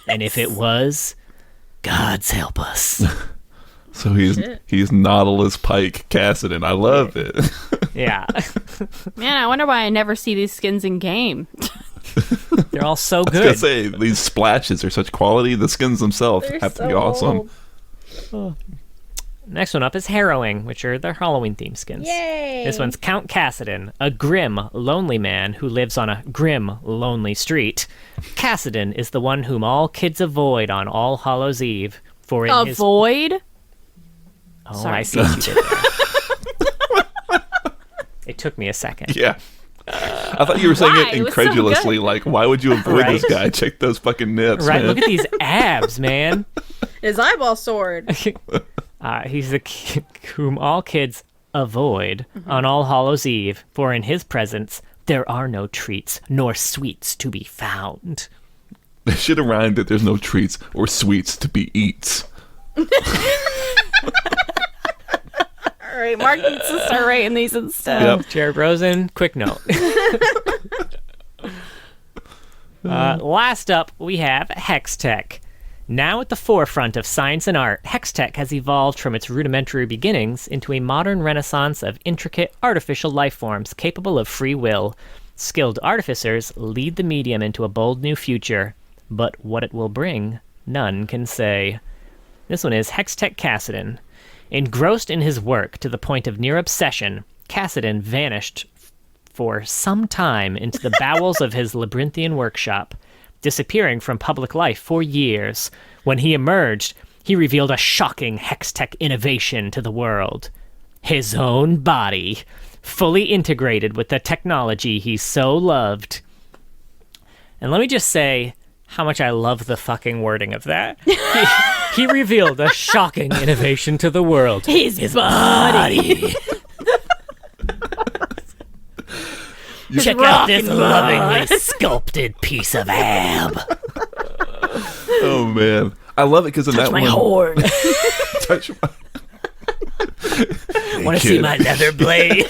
Speaker 2: And if it was, God's help us.
Speaker 3: So he's Nautilus Pike Kassadin. I love it.
Speaker 2: Yeah.
Speaker 1: Man, I wonder why I never see these skins in game.
Speaker 2: They're all so
Speaker 3: I was
Speaker 2: good.
Speaker 3: gonna say these splashes are such quality. The skins themselves have to be awesome.
Speaker 2: Next one up is Harrowing, which are their Halloween themed skins.
Speaker 1: Yay!
Speaker 2: This one's Count Kassadin, a grim, lonely man who lives on a grim, lonely street. Kassadin is the one whom all kids avoid on All Hallows Eve. For in his...
Speaker 1: Avoid?
Speaker 2: Oh,
Speaker 1: Sorry.
Speaker 2: I see what you did there. It took me a second.
Speaker 3: Yeah. I thought you were saying
Speaker 1: Why?
Speaker 3: it
Speaker 1: It was so
Speaker 3: incredulously.
Speaker 1: good.
Speaker 3: Like, why would you avoid
Speaker 2: Right.
Speaker 3: this guy? Check those fucking nips,
Speaker 2: Right,
Speaker 3: man.
Speaker 2: look at these abs, man.
Speaker 1: His eyeball sword.
Speaker 2: He's the whom all kids avoid on All Hallows Eve, for in his presence there are no treats nor sweets to be found.
Speaker 3: They should have rhymed that there's no treats or sweets to be eats.
Speaker 1: All right, Mark needs to start writing these instead.
Speaker 3: Yep.
Speaker 2: Jared Rosen, quick note. Last up, we have Hextech. Now at the forefront of science and art, Hextech has evolved from its rudimentary beginnings into a modern renaissance of intricate artificial life forms capable of free will. Skilled artificers lead the medium into a bold new future, but what it will bring, none can say. This one is Hextech Kassadin. Engrossed in his work to the point of near obsession, Kassadin vanished for some time into the bowels of his labyrinthian workshop, disappearing from public life for years. When he emerged, he revealed a shocking Hextech innovation to the world. His own body, fully integrated with the technology he so loved. And let me just say how much I love the fucking wording of that. He revealed a shocking innovation to the world.
Speaker 1: His body.
Speaker 2: Check out this lovingly sculpted piece of ab.
Speaker 3: Oh man, I love it because in that
Speaker 1: My
Speaker 3: one,
Speaker 1: horn.
Speaker 3: touch my.
Speaker 2: Want to see my leather blade?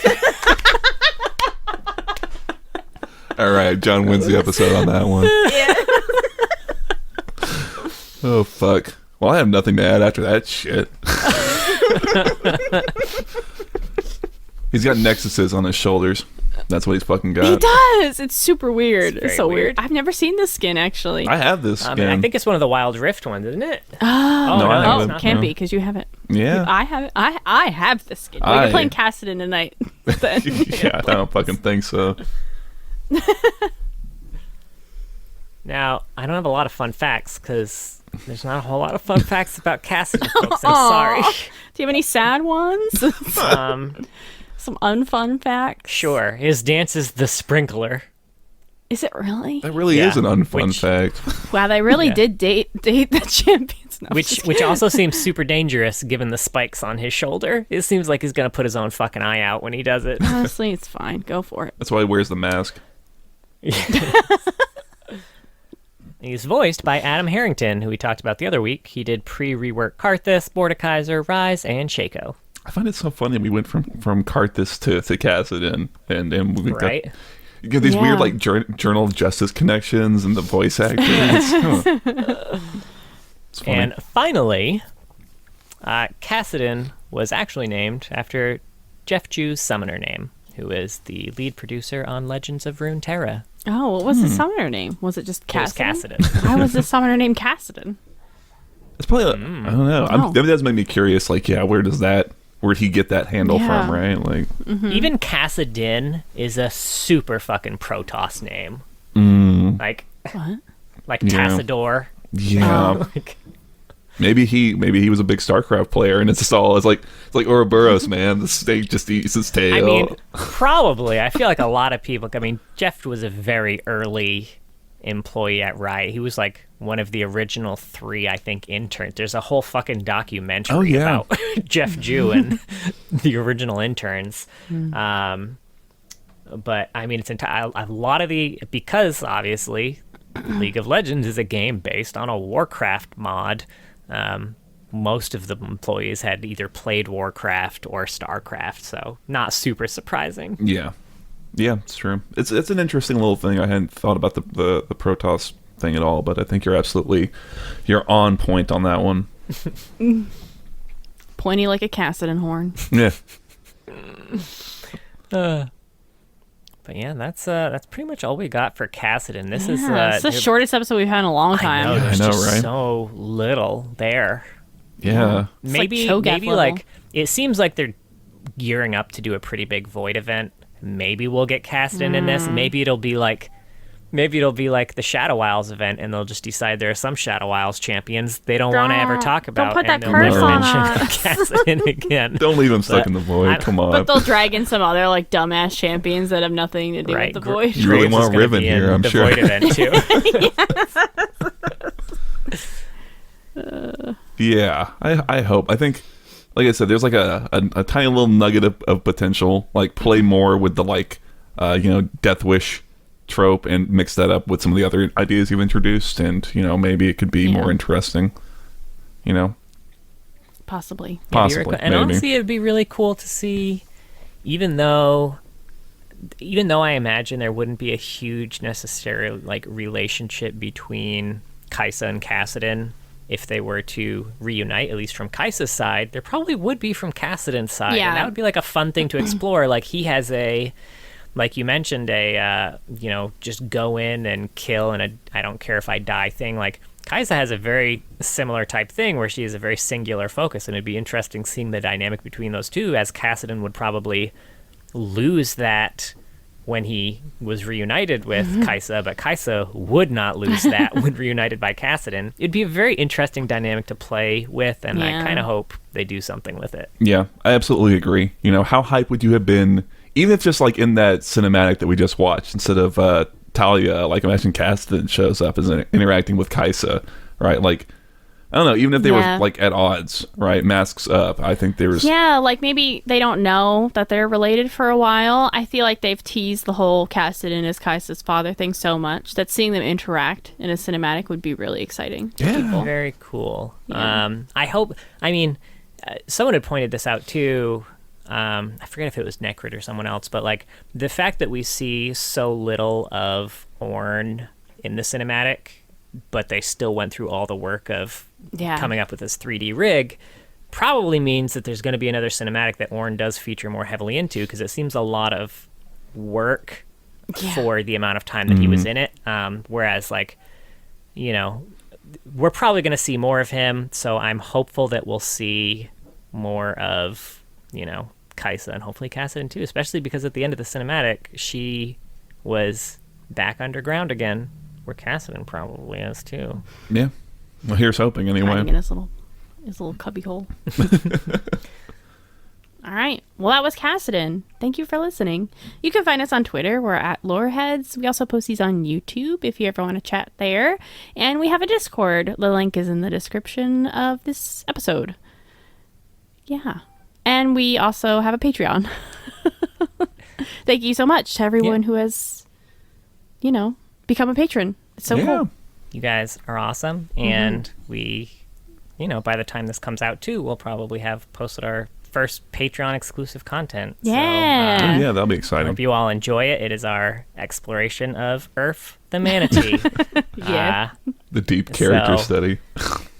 Speaker 3: All right, John wins the episode on that one. Oh fuck. Well, I have nothing to add after that shit. He's got nexuses on his shoulders. That's what he's fucking got.
Speaker 1: He does. It's super weird.
Speaker 2: It's
Speaker 1: It's,
Speaker 2: very
Speaker 1: so weird.
Speaker 2: weird.
Speaker 1: I've never seen this skin actually.
Speaker 3: I have this skin.
Speaker 2: I think it's one of the Wild Rift ones, isn't it?
Speaker 1: Oh,
Speaker 3: No, I
Speaker 1: oh,
Speaker 3: haven't.
Speaker 2: not
Speaker 1: can't
Speaker 3: No.
Speaker 1: be because you haven't.
Speaker 3: Yeah.
Speaker 1: I have it. I have this skin.
Speaker 3: I-
Speaker 1: You're playing Kassadin tonight. Then.
Speaker 3: Yeah, I don't fucking think so.
Speaker 2: Now, I don't have a lot of fun facts because there's not a whole lot of fun facts about Kassadin, folks. I'm sorry.
Speaker 1: Do you have any sad ones? Some unfun facts?
Speaker 2: Sure. His dance is the sprinkler.
Speaker 1: Is it really?
Speaker 3: That really
Speaker 2: Yeah,
Speaker 3: is an unfun
Speaker 2: which-
Speaker 3: fact.
Speaker 1: Wow, they really
Speaker 2: Yeah.
Speaker 1: did date the champions. No, I'm
Speaker 2: Which
Speaker 1: just
Speaker 2: which
Speaker 1: kidding.
Speaker 2: also seems super dangerous given the spikes on his shoulder. It seems like he's gonna put his own fucking eye out when he does it.
Speaker 1: Honestly, it's fine. Go for it.
Speaker 3: That's why he wears the mask.
Speaker 2: He's voiced by Adam Harrington, who we talked about the other week. He did pre-rework Karthus, Mordekaiser, Rise, and Shaco.
Speaker 3: I find it so funny we went from Karthus to Kassadin, and we got
Speaker 2: Right?
Speaker 3: you get these
Speaker 1: Yeah.
Speaker 3: weird like Journal of Justice connections and the voice actors. It's funny.
Speaker 2: And finally, Kassadin was actually named after Jeff Jew's summoner name, who is the lead producer on Legends of Runeterra.
Speaker 1: Oh, what was the summoner name? Was it just Kassadin?
Speaker 2: It was Kassadin.
Speaker 1: Why was the summoner named Kassadin?
Speaker 3: It's probably, I don't know.
Speaker 1: Oh.
Speaker 3: That does make me curious, like, yeah, where'd he get that handle from, right? Like,
Speaker 2: Even Kassadin is a super fucking Protoss name. Like,
Speaker 1: What?
Speaker 2: like
Speaker 3: Yeah.
Speaker 2: Tassador.
Speaker 3: yeah.
Speaker 2: Like,
Speaker 3: Maybe he was a big StarCraft player, and it's like Ouroboros, man. The snake just eats his tail.
Speaker 2: I mean, probably. I feel like a lot of people. I mean, Jeff was a very early employee at Riot. He was like one of the original 3, I think, interns. There's a whole fucking documentary about Jeff Jew and the original interns. But I mean, it's a lot of because obviously League of Legends is a game based on a Warcraft mod. Most of the employees had either played Warcraft or StarCraft, so not super surprising.
Speaker 3: yeah, it's true. It's an interesting little thing. I hadn't thought about the Protoss thing at all, but I think you're on point on that one.
Speaker 1: Pointy like a Kassadin horn.
Speaker 3: Yeah.
Speaker 2: But yeah, that's pretty much all we got for Kassadin. This is
Speaker 1: It's the shortest episode we've had in a long time.
Speaker 2: I know, there's
Speaker 3: I know,
Speaker 2: just
Speaker 3: right?
Speaker 2: so little there.
Speaker 3: Yeah.
Speaker 1: It's
Speaker 2: Maybe
Speaker 1: like Cho'Gath level.
Speaker 2: like it seems like they're gearing up to do a pretty big Void event. Maybe we'll get Kassadin in this. Maybe it'll be like the Shadow Isles event, and they'll just decide there are some Shadow Isles champions they don't want to ever talk about.
Speaker 1: put
Speaker 2: and
Speaker 1: that
Speaker 2: they'll
Speaker 1: curse
Speaker 2: never
Speaker 1: on
Speaker 2: mention
Speaker 1: us.
Speaker 2: Kassadin again.
Speaker 3: Don't leave him stuck
Speaker 2: But
Speaker 3: in the void. Come on.
Speaker 1: But they'll drag in some other like dumbass champions that have nothing to do
Speaker 2: Right,
Speaker 1: with the void.
Speaker 3: You really
Speaker 2: Graves
Speaker 3: want
Speaker 2: is gonna
Speaker 3: Riven
Speaker 2: be in
Speaker 3: here, I'm
Speaker 2: the
Speaker 3: sure.
Speaker 2: Void event too.
Speaker 3: Yeah, I hope. I think, like I said, there's like a tiny little nugget of potential. Like, play more with the Death Wish trope and mix that up with some of the other ideas you've introduced, and maybe it could be more interesting.
Speaker 1: Possibly.
Speaker 3: Possibly,
Speaker 2: And
Speaker 3: maybe.
Speaker 2: honestly, it'd be really cool to see, even though I imagine there wouldn't be a huge necessary relationship between Kaisa and Kassadin if they were to reunite, at least from Kaisa's side. There probably would be from Kassadin's side.
Speaker 1: Yeah.
Speaker 2: And that would be like a fun thing to explore. Like, he has like you mentioned, just go in and kill and I don't care if I die thing. Like, Kaisa has a very similar type thing where she has a very singular focus, and it'd be interesting seeing the dynamic between those two, as Kassadin would probably lose that when he was reunited with Kaisa, but Kaisa would not lose that when reunited by Kassadin. It'd be a very interesting dynamic to play with, and I kind of hope they do something with it.
Speaker 3: Yeah, I absolutely agree. How hype would you have been, even if just like in that cinematic that we just watched, instead of Talia, like, imagine Kassadin shows up as interacting with Kaisa, right? Like, I don't know, even if they were like at odds, right? Masks up. I think there was.
Speaker 1: Yeah, like maybe they don't know that they're related for a while. I feel like they've teased the whole Kassadin as Kaisa's father thing so much that seeing them interact in a cinematic would be really exciting to people.
Speaker 2: Very cool.
Speaker 1: Yeah.
Speaker 2: Someone had pointed this out too. I forget if it was Necrit or someone else, but like the fact that we see so little of Ornn in the cinematic, but they still went through all the work of coming up with this 3D rig, probably means that there's going to be another cinematic that Ornn does feature more heavily into, because it seems a lot of work for the amount of time that he was in it. Whereas, like, we're probably going to see more of him, so I'm hopeful that we'll see more of, Kaisa and hopefully Kassadin too, especially because at the end of the cinematic, she was back underground again, where Kassadin probably is too.
Speaker 3: Yeah. Well, here's hoping anyway.
Speaker 1: Hiding in his little cubby hole. All right. Well, that was Kassadin. Thank you for listening. You can find us on Twitter. We're at Loreheads. We also post these on YouTube if you ever want to chat there. And we have a Discord. The link is in the description of this episode. Yeah. And we also have a Patreon. Thank you so much to everyone who has, become a patron. It's so cool.
Speaker 2: You guys are awesome. And we, by the time this comes out too, we'll probably have posted our first Patreon exclusive content.
Speaker 1: Yeah.
Speaker 2: So,
Speaker 3: Yeah, that'll be
Speaker 2: I
Speaker 3: exciting.
Speaker 2: hope you all enjoy it. It is our exploration of Urf the manatee.
Speaker 1: Yeah.
Speaker 3: The deep character
Speaker 2: So-
Speaker 3: study.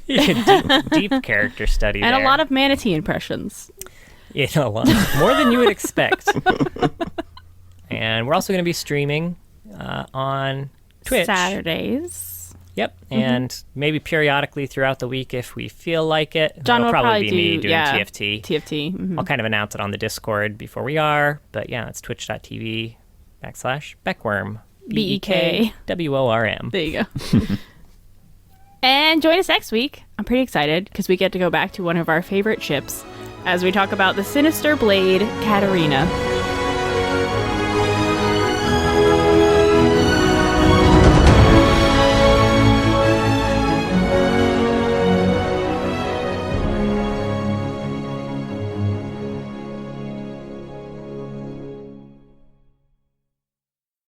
Speaker 2: deep character study
Speaker 1: And
Speaker 2: there.
Speaker 1: a lot of manatee impressions.
Speaker 2: More than you would expect. And we're also going to be streaming on Twitch.
Speaker 1: Saturdays.
Speaker 2: Yep, and maybe periodically throughout the week if we feel like it.
Speaker 1: John
Speaker 2: It'll
Speaker 1: will
Speaker 2: probably
Speaker 1: probably
Speaker 2: be me
Speaker 1: do
Speaker 2: doing TFT.
Speaker 1: TFT. Mhm.
Speaker 2: I'll kind of announce it on the Discord before we are, but yeah, it's twitch.tv/Beckworm. BEKWORM.
Speaker 1: There you go. And join us next week. I'm pretty excited because we get to go back to one of our favorite ships as we talk about the Sinister Blade, Katarina.